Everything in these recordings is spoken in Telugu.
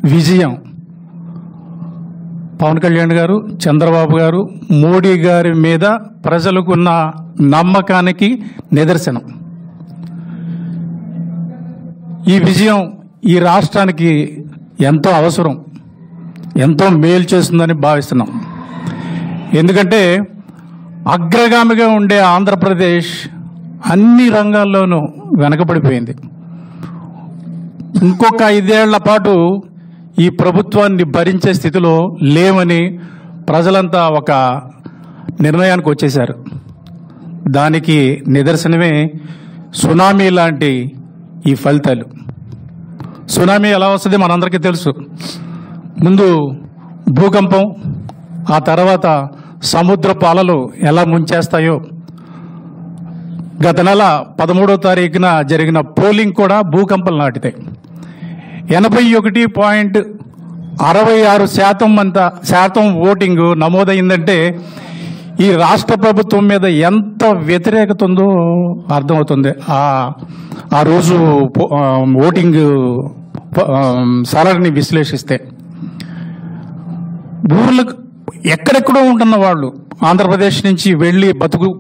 విజయం పవన్ కళ్యాణ్ గారు, చంద్రబాబు గారు, మోడీ గారి మీద ప్రజలకున్న నమ్మకానికి నిదర్శనం. ఈ విజయం ఈ రాష్ట్రానికి ఎంతో అవసరం, ఎంతో మేలు చేస్తుందని భావిస్తున్నాం. ఎందుకంటే అగ్రగామిగా ఉండే ఆంధ్రప్రదేశ్ అన్ని రంగాల్లోనూ వెనకబడిపోయింది. ఇంకొక 5 ఏళ్ల పాటు ఈ ప్రభుత్వాన్ని భరించే స్థితిలో లేవని ప్రజలంతా ఒక నిర్ణయానికి వచ్చేశారు. దానికి నిదర్శనమే సునామీ లాంటి ఈ ఫలితాలు. సునామీ ఎలా వస్తుంది మనందరికీ తెలుసు. ముందు భూకంపం, ఆ తర్వాత సముద్రపు అలలు ఎలా ముంచేస్తాయో. గత నెల 13వ తారీఖున జరిగిన పోలింగ్ కూడా భూకంపం నాటితే 81.66% ఓటింగ్ నమోదైందంటే ఈ రాష్ట్ర ప్రభుత్వం మీద ఎంత వ్యతిరేకత ఉందో అర్థమవుతుంది. ఆ రోజు ఓటింగ్ సరళిని విశ్లేషిస్తే ఊర్లకు ఎక్కడెక్కడో ఉంటున్న వాళ్ళు, ఆంధ్రప్రదేశ్ నుంచి వెళ్ళి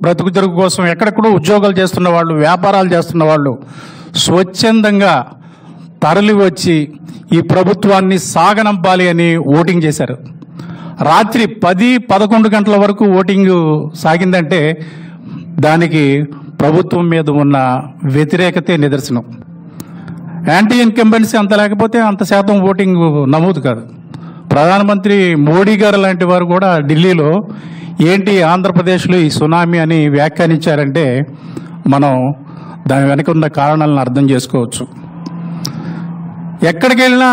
బ్రతుకు తెరుగు కోసం ఎక్కడెక్కడో ఉద్యోగాలు చేస్తున్న వాళ్ళు, వ్యాపారాలు చేస్తున్న వాళ్ళు స్వచ్ఛందంగా తరలి వచ్చి ఈ ప్రభుత్వాన్ని సాగనంపాలి అని ఓటింగ్ చేశారు. రాత్రి 10-11 గంటల వరకు ఓటింగ్ సాగిందంటే దానికి ప్రభుత్వం మీద ఉన్న వ్యతిరేకతే నిదర్శనం. యాంటీ ఇన్కంబెన్సీ అంత లేకపోతే అంత శాతం ఓటింగ్ నమోదు కాదు. ప్రధానమంత్రి మోడీ గారు లాంటి వారు కూడా ఢిల్లీలో ఏంటి ఆంధ్రప్రదేశ్లో ఈ సునామీ అని వ్యాఖ్యానించారంటే మనం దాని వెనక ఉన్న కారణాలను అర్థం చేసుకోవచ్చు. ఎక్కడికి వెళ్ళినా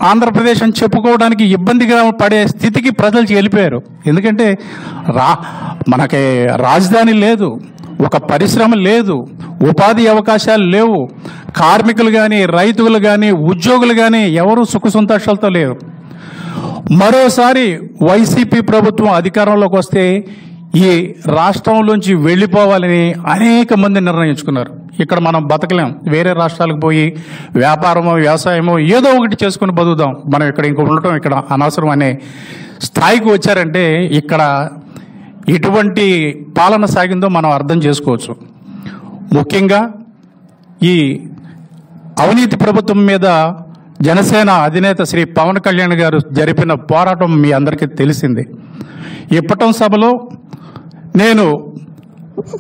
ఆంధ్రప్రదేశ్ అని చెప్పుకోవడానికి ఇబ్బందిగా పడే స్థితికి ప్రజలు వెళ్ళిపోయారు. ఎందుకంటే మనకి రాజధాని లేదు, ఒక పరిశ్రమ లేదు, ఉపాధి అవకాశాలు లేవు, కార్మికులు కానీ, రైతులు కానీ, ఉద్యోగులు కానీ ఎవరు సుఖ సంతోషాలతో లేరు. మరోసారి వైసీపీ ప్రభుత్వం అధికారంలోకి వస్తే ఈ రాష్ట్రంలోంచి వెళ్ళిపోవాలని అనేక మంది నిర్ణయించుకున్నారు. ఇక్కడ మనం బతకలేం, వేరే రాష్ట్రాలకు పోయి వ్యాపారమో వ్యవసాయమో ఏదో ఒకటి చేసుకుని బతుకుదాం, మనం ఇక్కడ ఇంకో ఉండటం ఇక్కడ అనవసరం అనే స్థాయికి వచ్చారంటే ఇక్కడ ఎటువంటి పాలన సాగిందో మనం అర్థం చేసుకోవచ్చు. ముఖ్యంగా ఈ అవినీతి ప్రభుత్వం మీద జనసేన అధినేత శ్రీ పవన్ కళ్యాణ్ గారు జరిపిన పోరాటం మీ అందరికీ తెలిసింది. ఇప్పటం సభలో నేను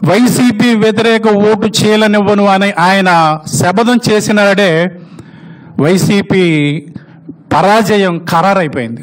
వైసీపీ వ్యతిరేక ఓటు చేయలనివ్వను అని ఆయన శపథం చేసినాడే వైసీపీ పరాజయం ఖరారైపోయింది.